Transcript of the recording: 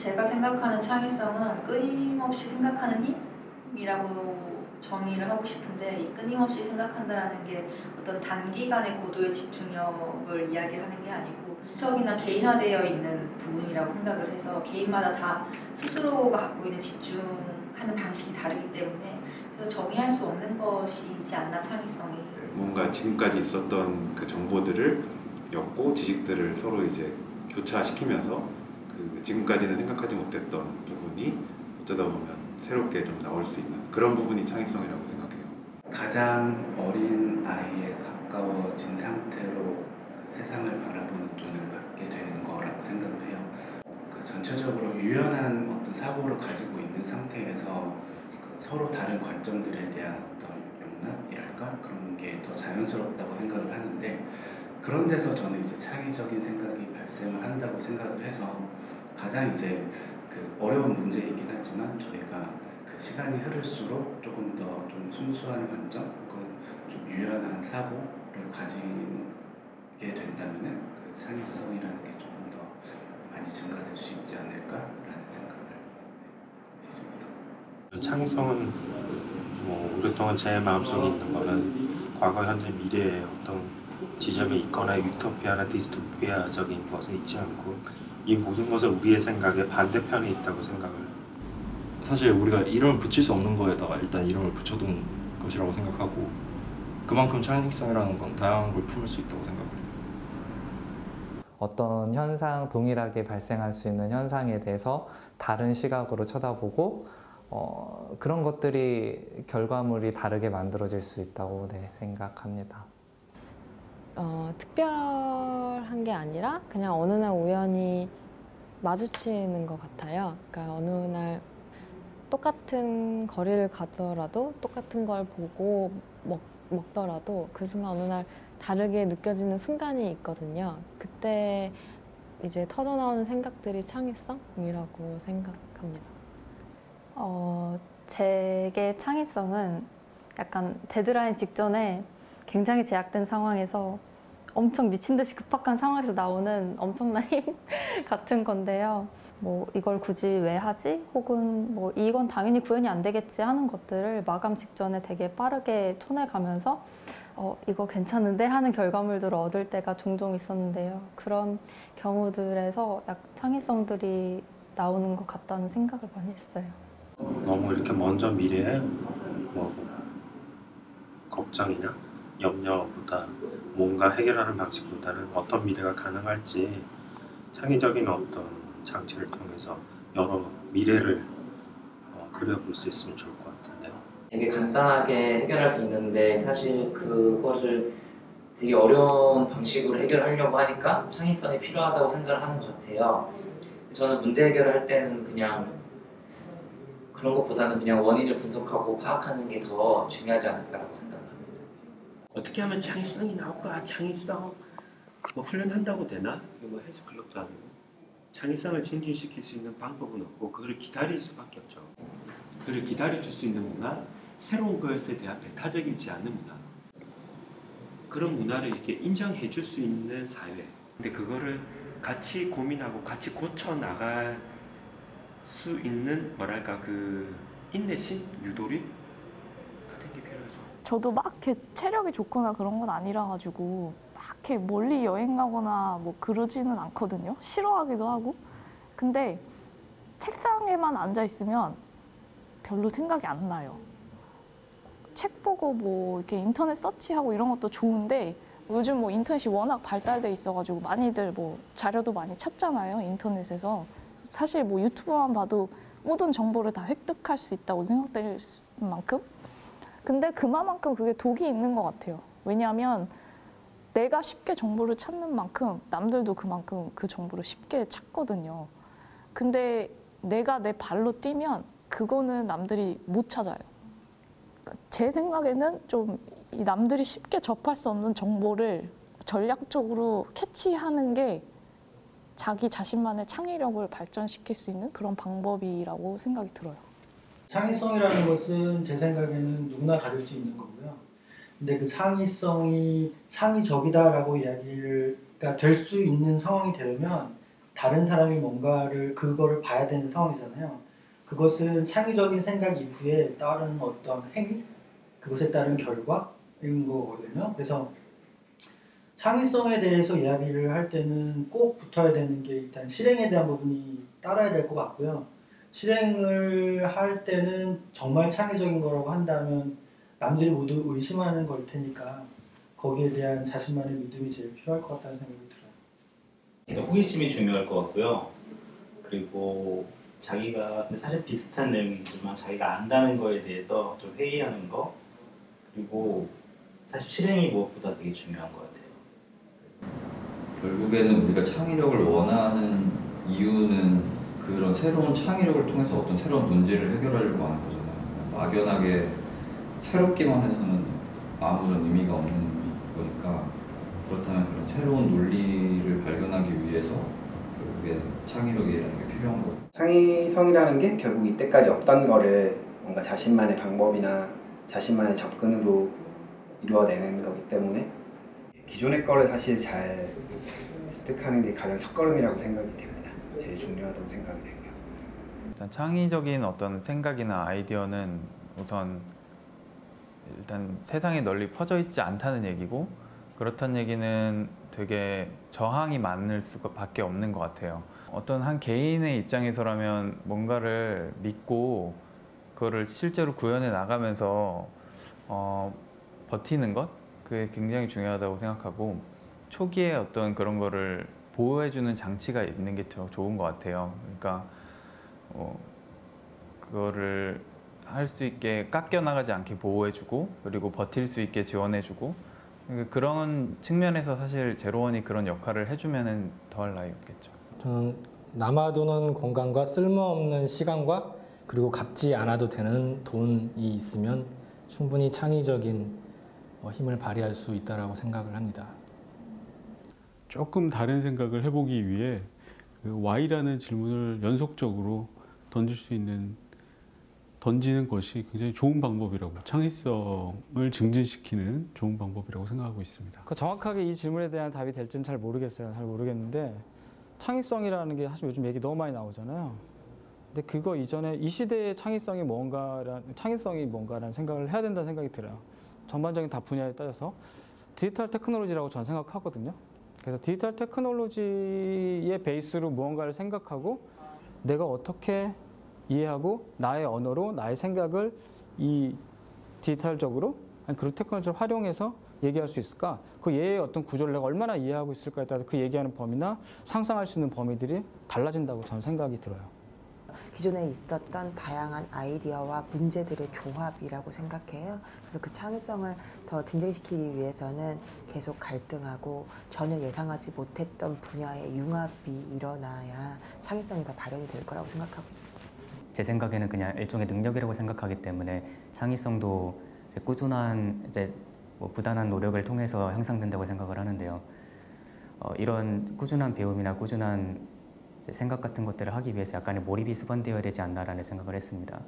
제가 생각하는 창의성은 끊임없이 생각하는 힘이라고 정의를 하고 싶은데, 이 끊임없이 생각한다는 게 어떤 단기간의 고도의 집중력을 이야기하는 게 아니고 수첩이나 개인화되어 있는 부분이라고 생각을 해서, 개인마다 다 스스로가 갖고 있는 집중하는 방식이 다르기 때문에, 그래서 정의할 수 없는 것이지 않나 창의성이. 뭔가 지금까지 있었던 그 정보들을 엮고 지식들을 서로 이제 교차시키면서 그 지금까지는 생각하지 못했던 부분이 어쩌다 보면 새롭게 좀 나올 수 있는 그런 부분이 창의성이라고 생각해요. 가장 어린 아이에 가까워진 상태로 세상을 바라보는 눈을 갖게 되는 거라고 생각을 해요. 그 전체적으로 유연한 어떤 사고를 가지고 있는 상태에서 그 서로 다른 관점들에 대한 어떤 용납이랄까, 그런 게 더 자연스럽다고 생각을 하는데, 그런 데서 저는 이제 창의적인 생각이 발생을 한다고 생각을 해서, 가장 이제 그 어려운 문제이긴 하지만 저희가 그 시간이 흐를수록 조금 더 좀 순수한 관점 혹은 좀 유연한 사고를 가지게 된다면은 그 창의성이라는 게 조금 더 많이 증가될 수 있지 않을까라는 생각을 하고 있습니다. 창의성은 뭐 오랫동안 제 마음속에 있는 거는 과거, 현재, 미래의 어떤 지점에 있거나 유토피아나 디스토피아적인 것은 있지 않고 이 모든 것을 우리의 생각의 반대편에 있다고 생각을. 사실 우리가 이름을 붙일 수 없는 거에다가 일단 이름을 붙여둔 것이라고 생각하고, 그만큼 창의성이라는 건 다양한 걸 품을 수 있다고 생각을 해요. 어떤 현상, 동일하게 발생할 수 있는 현상에 대해서 다른 시각으로 쳐다보고 그런 것들이 결과물이 다르게 만들어질 수 있다고 생각합니다. 특별한 게 아니라 그냥 어느 날 우연히 마주치는 것 같아요. 그러니까 어느 날 똑같은 거리를 가더라도 똑같은 걸 보고 먹더라도 그 순간 어느 날 다르게 느껴지는 순간이 있거든요. 그때 이제 터져나오는 생각들이 창의성이라고 생각합니다. 제게 창의성은 약간 데드라인 직전에 굉장히 제약된 상황에서 엄청 미친 듯이 급박한 상황에서 나오는 엄청난 힘 같은 건데요. 뭐 이걸 굳이 왜 하지? 혹은 뭐 이건 당연히 구현이 안 되겠지 하는 것들을 마감 직전에 되게 빠르게 쳐내가면서 이거 괜찮은데 하는 결과물들을 얻을 때가 종종 있었는데요. 그런 경우들에서 창의성들이 나오는 것 같다는 생각을 많이 했어요. 너무 이렇게 먼저 미래에 뭐 걱정이나 염려보다 뭔가 해결하는 방식보다는 어떤 미래가 가능할지 창의적인 어떤 장치를 통해서 여러 미래를 그려볼 수 있으면 좋을 것 같은데요. 되게 간단하게 해결할 수 있는데 사실 그것을 되게 어려운 방식으로 해결하려고 하니까 창의성이 필요하다고 생각을 하는 것 같아요. 저는 문제 해결을 할 때는 그냥 그런 것보다는 그냥 원인을 분석하고 파악하는 게 더 중요하지 않을까라고 생각합니다. 어떻게 하면 창의성이 나올까? 창의성 뭐 훈련한다고 되나? 뭐 헬스클럽도 아니고. 창의성을 증진시킬 수 있는 방법은 없고 그걸 기다릴 수밖에 없죠. 그를 기다려줄 수 있는 문화, 새로운 것에 대한 배타적이지 않는 문화, 그런 문화를 이렇게 인정해 줄 수 있는 사회. 근데 그거를 같이 고민하고 같이 고쳐 나갈 수 있는 뭐랄까 그 인내심, 유도리 같은 게 필요하죠. 저도 막 이렇게 체력이 좋거나 그런 건 아니라 가지고 막 이렇게 멀리 여행 가거나 뭐 그러지는 않거든요. 싫어하기도 하고. 근데 책상에만 앉아 있으면 별로 생각이 안 나요. 책 보고 뭐 이렇게 인터넷 서치하고 이런 것도 좋은데 요즘 뭐 인터넷이 워낙 발달돼 있어가지고 많이들 뭐 자료도 많이 찾잖아요, 인터넷에서. 사실 뭐 유튜브만 봐도 모든 정보를 다 획득할 수 있다고 생각될 만큼. 근데 그만큼 그게 독이 있는 것 같아요. 왜냐하면 내가 쉽게 정보를 찾는 만큼 남들도 그만큼 그 정보를 쉽게 찾거든요. 근데 내가 내 발로 뛰면 그거는 남들이 못 찾아요. 그러니까 제 생각에는 좀 이 남들이 쉽게 접할 수 없는 정보를 전략적으로 캐치하는 게 자기 자신만의 창의력을 발전시킬 수 있는 그런 방법이라고 생각이 들어요. 창의성이라는 것은 제 생각에는 누구나 가질 수 있는 거고요. 근데 그 창의성이 창의적이다라고 이야기가 될 수 있는 상황이 되려면 다른 사람이 뭔가를 그거를 봐야 되는 상황이잖아요. 그것은 창의적인 생각 이후에 따른 어떤 행위, 그것에 따른 결과인 거거든요. 그래서 창의성에 대해서 이야기를 할 때는 꼭 붙어야 되는 게 일단 실행에 대한 부분이 따라야 될 것 같고요. 실행을 할 때는 정말 창의적인 거라고 한다면 남들이 모두 의심하는 걸 테니까 거기에 대한 자신만의 믿음이 제일 필요할 것 같다는 생각이 들어요. 일단 호기심이 중요할 것 같고요. 그리고 자기가 사실 비슷한 내용이지만 자기가 안다는 거에 대해서 좀 회의하는 거, 그리고 사실 실행이 무엇보다 되게 중요한 것 같아요. 결국에는 우리가 창의력을 원하는 이유는 그런 새로운 창의력을 통해서 어떤 새로운 문제를 해결하려고 하는 거잖아요. 막연하게 새롭기만 해서는 아무런 의미가 없는 거니까, 그렇다면 그런 새로운 논리를 발견하기 위해서 결국엔 창의력이라는 게 필요한 거죠. 창의성이라는 게 결국 이때까지 없던 거를 뭔가 자신만의 방법이나 자신만의 접근으로 이루어내는 거기 때문에 기존의 거를 사실 잘 습득하는 게 가장 첫걸음이라고 생각이 됩니다. 제일 중요하다고 생각이 되고요. 일단 창의적인 어떤 생각이나 아이디어는 우선 일단 세상에 널리 퍼져 있지 않다는 얘기고, 그렇다는 얘기는 되게 저항이 많을 수밖에 없는 것 같아요. 어떤 한 개인의 입장에서라면 뭔가를 믿고 그거를 실제로 구현해 나가면서 버티는 것, 그게 굉장히 중요하다고 생각하고, 초기에 어떤 그런 거를 보호해주는 장치가 있는 게 더 좋은 것 같아요. 그러니까 그거를 할 수 있게 깎여나가지 않게 보호해주고, 그리고 버틸 수 있게 지원해주고, 그런 측면에서 사실 제로원이 그런 역할을 해주면 더할 나위 없겠죠. 저는 남아도는 공간과 쓸모없는 시간과 그리고 갚지 않아도 되는 돈이 있으면 충분히 창의적인 힘을 발휘할 수 있다고 생각을 합니다. 조금 다른 생각을 해보기 위해 그 Y라는 질문을 연속적으로 던지는 것이 굉장히 좋은 방법이라고, 창의성을 증진시키는 좋은 방법이라고 생각하고 있습니다. 정확하게 이 질문에 대한 답이 될지는 잘 모르겠어요. 잘 모르겠는데, 창의성이라는 게 사실 요즘 얘기 너무 많이 나오잖아요. 근데 그거 이전에 이 시대의 창의성이 뭔가라는 생각을 해야 된다는 생각이 들어요. 전반적인 다 분야에 따라서 디지털 테크놀로지라고 저는 생각하거든요. 그래서 디지털 테크놀로지의 베이스로 무언가를 생각하고 내가 어떻게 이해하고 나의 언어로 나의 생각을 이 디지털적으로 그런 테크놀로지를 활용해서 얘기할 수 있을까? 그 얘의 어떤 구조를 내가 얼마나 이해하고 있을까에 따라서 그 얘기하는 범위나 상상할 수 있는 범위들이 달라진다고 저는 생각이 들어요. 기존에 있었던 다양한 아이디어와 문제들의 조합이라고 생각해요. 그래서 그 창의성을 더 증진시키기 위해서는 계속 갈등하고 전혀 예상하지 못했던 분야의 융합이 일어나야 창의성이 더 발현이 될 거라고 생각하고 있습니다. 제 생각에는 그냥 일종의 능력이라고 생각하기 때문에 창의성도 꾸준한 부단한 노력을 통해서 향상된다고 생각을 하는데요. 이런 꾸준한 배움이나 꾸준한 생각 같은 것들을 하기 위해서 약간의 몰입이 수반되어야 되지 않나라는 생각을 했습니다.